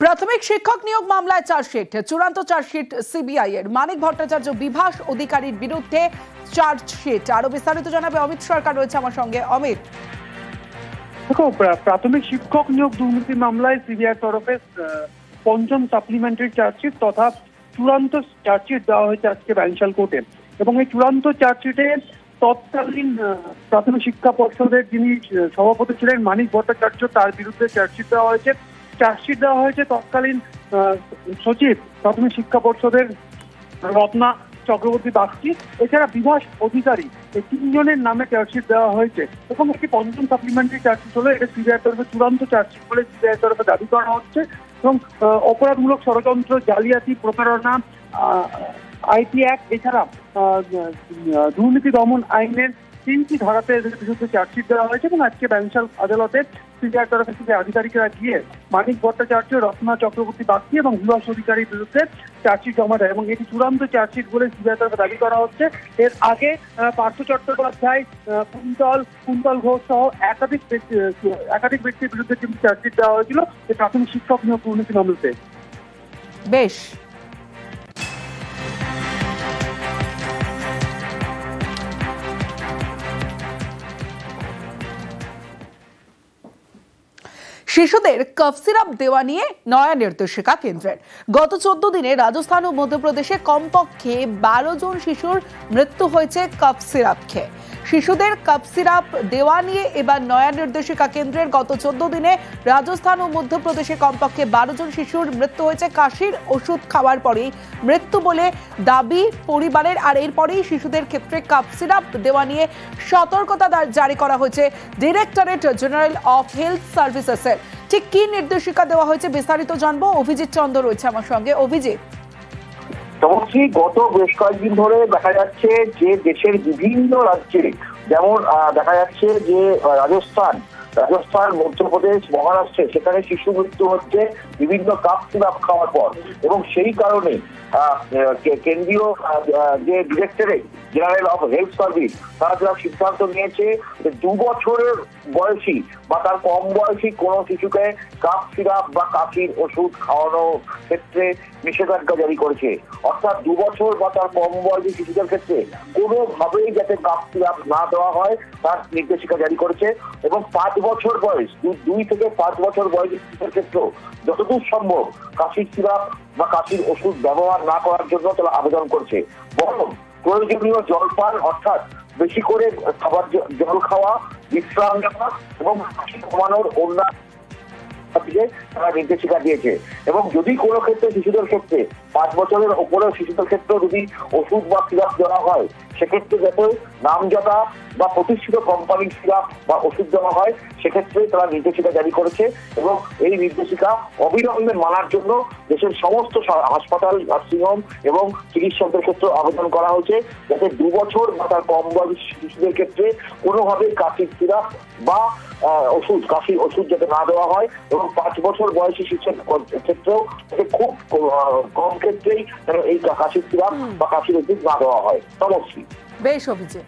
প্রাথমিক শিক্ষক নিয়োগ মামলায় চার্জশিট, চূড়ান্ত চার্জশিট সিবিআই এর। মানিক ভট্টাচার্য, বিভাস অধিকারীর বিরুদ্ধে চার্জশিট। আরো বিস্তারিত জানাবে অমিত সরকার, রয়েছে আমার সঙ্গে। অমিত, দেখো, প্রাথমিক শিক্ষক নিয়োগ দুর্নীতি মামলায় সিবিআই তরফে পঞ্চম সাপ্লিমেন্টারি চার্জশিট তথা চূড়ান্ত চার্জশিট দেওয়া হয়েছে আজকে ব্যাংশাল কোর্টে। এবং এই চূড়ান্ত চার্জশিটে তৎকালীন প্রাথমিক শিক্ষা পর্ষদের যিনি সভাপতি ছিলেন মানিক ভট্টাচার্য, তার বিরুদ্ধে চার্জশিট দেওয়া হয়েছে। চার্জশিট দেওয়া হয়েছে তৎকালীন সচিব প্রাথমিক শিক্ষা পর্ষদের রত্না চক্রবর্তী বাগচি, এছাড়া বিভাস অধিকারী, এই তিনজনের নামে চার্জশিট দেওয়া হয়েছে। এবং একটি পঞ্চম সাপ্লিমেন্টারি চার্জশিট হলো, এটা সিবিআই তরফে চূড়ান্ত চার্জশিট বলে সিবিআই তরফে দাবি করা হচ্ছে। এবং অপরাধমূলক ষড়যন্ত্র, জালিয়াতি, প্রতারণা, আইটি অ্যাক্ট, এছাড়া দুর্নীতি দমন আইনের 3টি ধারাতে এদের বিরুদ্ধে চার্জশিট দেওয়া হয়েছে। এবং আজকে ব্যাংশাল আদালতে সিবিআই তরফে থেকে আধিকারিকরা গিয়ে মানিক ভট্টাচার্য, রত্না চক্রবর্তী বাগচি এবং বিভাস অধিকারীর বিরুদ্ধে চার্জশিট জমা দেয়। এবং এটি চূড়ান্ত চার্জশিট বলে সিবিআই তরফে দাবি করা হচ্ছে। এর আগে পার্থ চট্টোপাধ্যায়, কুন্তল ঘোষ সহ একাধিক ব্যক্তির বিরুদ্ধে কিন্তু চার্জশিট দেওয়া হয়েছিল এই প্রাথমিক শিক্ষক নিয়োগ দুর্নীতি মামলাতে। বেশ, শিশুদের কফ সিরাপ দেওয়া নিয়ে নয়া নির্দেশিকা কেন্দ্রের। গত 14 দিনে রাজস্থান ও মধ্যপ্রদেশে কমপক্ষে 12 জন শিশুর মৃত্যু হয়েছে কফ সিরাপ খেয়ে। শিশুদের কফ সিরাপ দেওয়া নিয়ে এবার নয়া নির্দেশিকা কেন্দ্রের। গত 14 দিনে রাজস্থান ও মধ্যপ্রদেশে কমপক্ষে 12 জন শিশুর মৃত্যু হয়েছে কাশির ওষুধ খাওয়ার পরেই মৃত্যু বলে দাবি পরিবারের। আর এরপরেই শিশুদের ক্ষেত্রে কফ সিরাপ দেওয়া নিয়ে সতর্কতা জারি করা হয়েছে ডিরেক্টরেট জেনারেল অফ হেলথ সার্ভিসেসের। ঠিক কি নির্দেশিকা দেওয়া হয়েছে বিস্তারিত জানবো। অভিজিৎ চন্দ্র রয়েছে আমার সঙ্গে। অভিজিৎ, গত বেশ কয়েকদিন ধরে দেখা যাচ্ছে যে দেশের বিভিন্ন রাজ্যে, যেমন দেখা যাচ্ছে যে রাজস্থান, মধ্যপ্রদেশ, মহারাষ্ট্রে, সেখানে শিশু মৃত্যু হচ্ছে বিভিন্ন কাপ সিরাপ খাওয়ার পর। এবং সেই কারণে কেন্দ্রীয় যে directorate general of health service, তারা যারা সিদ্ধান্ত নিয়েছে যে 2 বছরের বয়সী বা তার কম বয়সী কোনো শিশুকে কাপ সিরাপ বা কাশির ওষুধ খাওয়ানোর ক্ষেত্রে নিষেধাজ্ঞা জারি করেছে। অর্থাৎ 2 বছর বা তার কম বয়সী শিশুদের ক্ষেত্রে কোনোভাবেই যাতে কাপ সিরাপ না দেওয়া হয় তার নির্দেশিকা জারি করেছে। এবং 5 বছর বয়স, 2 থেকে 5 বছর বয়সী শিশুদের ক্ষেত্রেও যতদূর সম্ভব কাশির সিরাপ বা কাশির ওষুধ ব্যবহার না করার জন্য তারা আবেদন করছে। বরং প্রয়োজনীয় জলপান, অর্থাৎ বেশি করে জল খাওয়া, বিশ্রাম নেওয়া এবং কাশি কমানোর অন্যান্য তারা নির্দেশিকা দিয়েছে। এবং যদি কোনো ক্ষেত্রে শিশুদের ক্ষেত্রে 5 বছরের উপরে শিশুদের ক্ষেত্রে যদি ওষুধ বা সিরাপ দেওয়া হয়, সেক্ষেত্রে যাতে নামজাদা বা প্রতিষ্ঠিত কোম্পানির সিরাপ বা ওষুধ দেওয়া হয়, সেক্ষেত্রে তারা নির্দেশিকা জারি করেছে। এবং এই নির্দেশিকা অবিলম্বে মানার জন্য দেশের সমস্ত হাসপাতাল, নার্সিংহোম এবং চিকিৎসকদের ক্ষেত্রে আবেদন করা হয়েছে, যাতে 2 বছর বা তার কম বয়সী শিশুদের ক্ষেত্রে কোনোভাবে কাশির সিরাপ বা কাশির ওষুধ যাতে না দেওয়া হয়। এবং 5 বছর বয়সী শিশুর ক্ষেত্রেও খুব কম ক্ষেত্রেই এই কাশির সিরাপ বা কাশির ওষুধ না দেওয়া হয়। সমস্যা। বেশ অভিজিৎ।